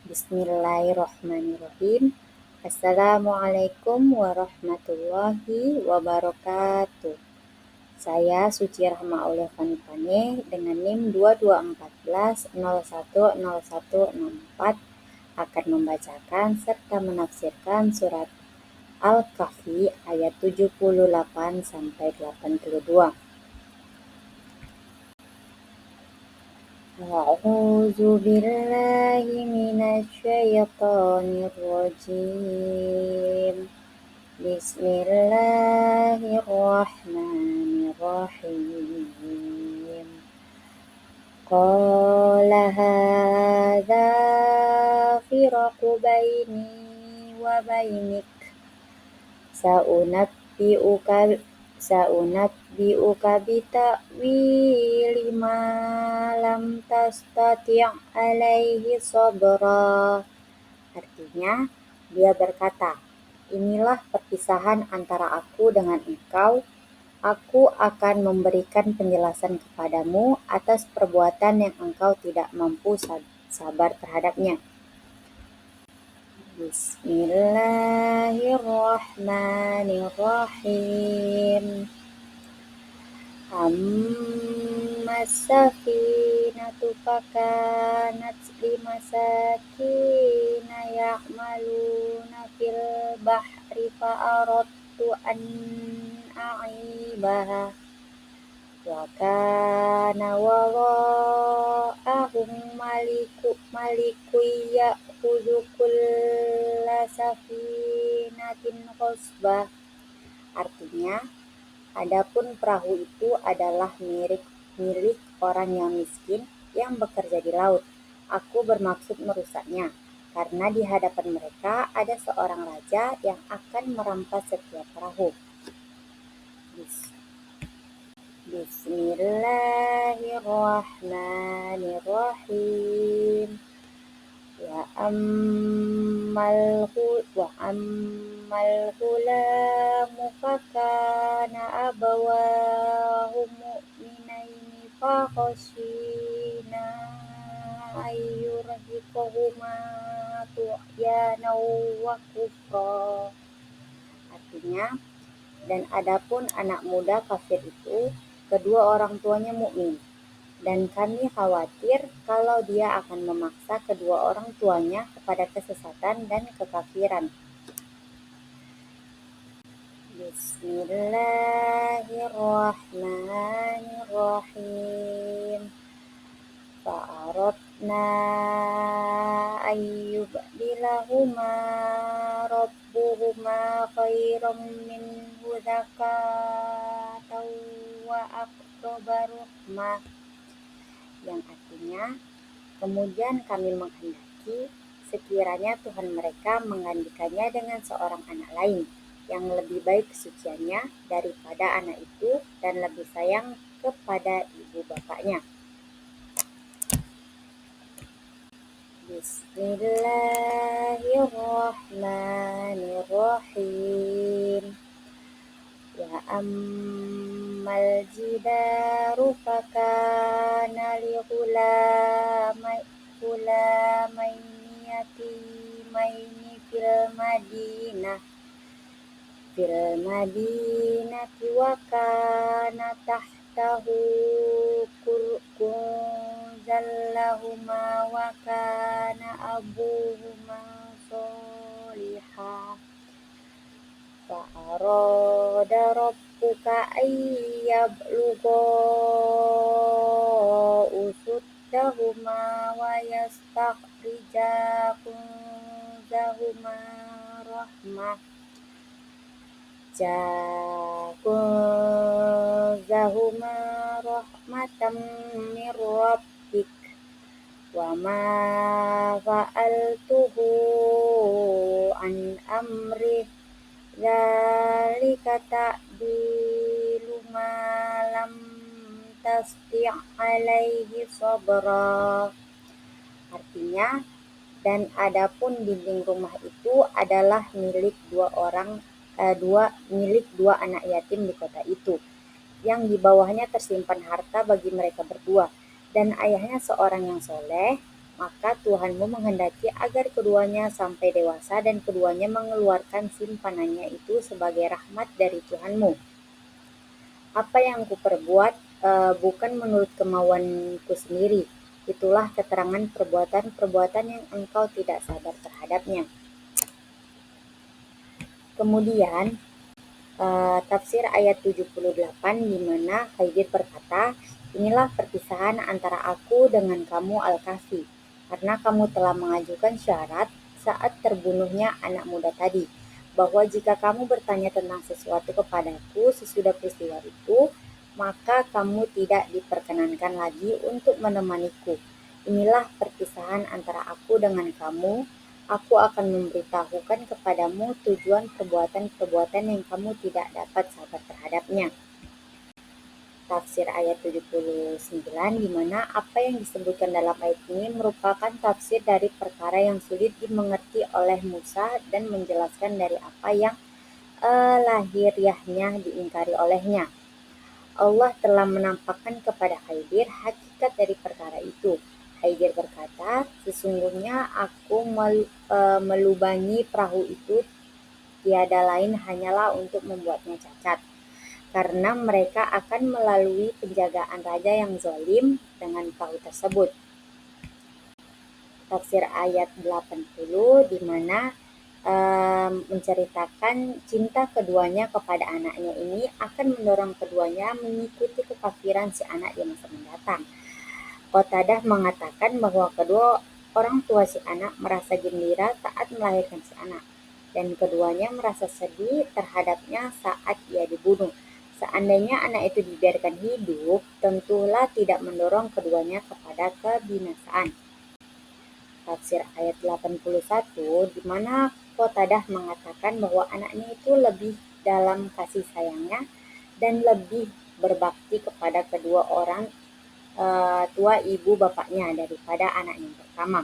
Bismillahirrahmanirrahim. Assalamualaikum warahmatullahi wabarakatuh. Saya Suci Rahma Aulia Fanipane dengan NIM 2214010164 akan membacakan serta menafsirkan surat Al-Kahfi ayat 78 sampai 82. A'udzu billahi minasyaitonir rajim. Bismillahirrahmanirrahim. Qala hadza firaqu baini wa bainik. Sa'unabbi'uka bita'wili ma lam tastati' alaihi sabra. Artinya, dia berkata, inilah perpisahan antara aku dengan engkau. Aku akan memberikan penjelasan kepadamu atas perbuatan yang engkau tidak mampu sabar terhadapnya. Bismillahirrahmanirrahim. Ammas safinatu fakanat limasakina ya'maluna fil bahri fa'aradtu an a'ibaha wa kana wara'ahum malikun ya'khudhu kulla safinatin ghasbah. Artinya, adapun perahu itu adalah milik orang yang miskin yang bekerja di laut. Aku bermaksud merusaknya, karena di hadapan mereka ada seorang raja yang akan merampas setiap perahu. Bismillahirrahmanirrahim. Wa ammal ghulamu fakana abawahu mu'minaini fakhashina ayyurhiqahuma tughyanan wa kufra. Artinya, dan adapun anak muda kafir itu, kedua orang tuanya mukmin, dan kami khawatir kalau dia akan memaksa kedua orang tuanya kepada kesesatan dan kekafiran. Bismillahirrahmanirrahim. Fa'aradna ayyubdilahuma rabbuhuma khairam minhu zakatan wa aqraba rahmah. Yang artinya, kemudian kami menghendaki sekiranya Tuhan mereka menggantikannya dengan seorang anak lain yang lebih baik kesuciannya daripada anak itu dan lebih sayang kepada ibu bapaknya. Bismillahirrahmanirrahim. Wa ammal jidaru fakana li ghulamaini yatimaini fil madinati wa kana tahtahu kunzan lahuma wa kana abuhuma sholihah. Fa'arada rabbuka ayyabluga usuddahuma wa yastakhrija kunzahuma rahmah. Kunzahuma rahmatan min rabbik wa ma fa'altuhu an amri dzalika ta'dilu ma lam tasti' alaihi sabra. Artinya, dan adapun dinding rumah itu adalah milik dua anak yatim di kota itu, yang di bawahnya tersimpan harta bagi mereka berdua, dan ayahnya seorang yang soleh, maka Tuhanmu menghendaki agar keduanya sampai dewasa dan keduanya mengeluarkan simpanannya itu sebagai rahmat dari Tuhanmu. Apa yang kuperbuat bukan menurut kemauanku sendiri. Itulah keterangan perbuatan-perbuatan yang engkau tidak sabar terhadapnya. Kemudian tafsir ayat 78 di mana Khidir berkata, inilah perpisahan antara aku dengan kamu Al-Kahfi, karena kamu telah mengajukan syarat saat terbunuhnya anak muda tadi, bahwa jika kamu bertanya tentang sesuatu kepadaku sesudah peristiwa itu, maka kamu tidak diperkenankan lagi untuk menemaniku. Inilah perpisahan antara aku dengan kamu. Aku akan memberitahukan kepadamu tujuan perbuatan-perbuatan yang kamu tidak dapat sabar terhadapnya. Tafsir ayat 79 di mana apa yang disebutkan dalam ayat ini merupakan tafsir dari perkara yang sulit dimengerti oleh Musa dan menjelaskan dari apa yang lahiriahnya diingkari olehnya. Allah telah menampakkan kepada Khidir hakikat dari perkara itu. Khidir berkata, sesungguhnya aku melubangi perahu itu tiada lain hanyalah untuk membuatnya cacat, karena mereka akan melalui penjagaan raja yang zalim dengan perahu tersebut. Tafsir ayat 80 di mana menceritakan cinta keduanya kepada anaknya ini akan mendorong keduanya mengikuti kekafiran si anak di masa mendatang. Qatadah mengatakan bahwa kedua orang tua si anak merasa gembira saat melahirkan si anak, dan keduanya merasa sedih terhadapnya saat ia dibunuh. Seandainya anak itu dibiarkan hidup, tentulah tidak mendorong keduanya kepada kebinasaan. Tafsir ayat 81 di mana Qatadah mengatakan bahwa anaknya itu lebih dalam kasih sayangnya dan lebih berbakti kepada kedua orang tua ibu bapaknya daripada anaknya yang pertama.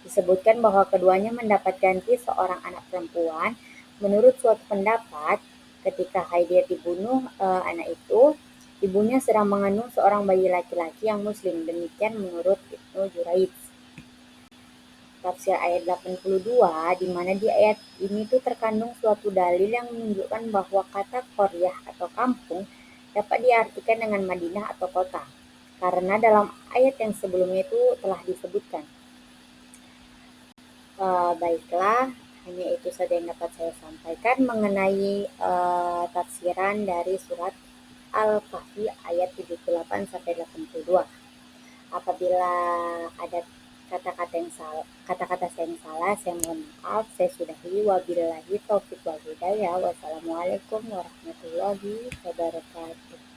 Disebutkan bahwa keduanya mendapat ganti seorang anak perempuan. Menurut suatu pendapat, ketika Khidir dibunuh anak itu, ibunya sedang mengandung seorang bayi laki-laki yang muslim. Demikian menurut Ibnu Jurayj. Tafsir ayat 82 di mana di ayat ini tuh terkandung suatu dalil yang menunjukkan bahwa kata qaryah atau kampung dapat diartikan dengan Madinah atau kota, karena dalam ayat yang sebelumnya itu telah disebutkan. Baiklah, hanya itu saja yang dapat saya sampaikan mengenai tafsiran dari surat Al-Kahfi ayat 78 sampai 82. Apabila ada kata-kata saya yang salah, saya mohon maaf. Saya sudahi. Wabillahi taufiq wal hidayah. Wassalamualaikum warahmatullahi wabarakatuh.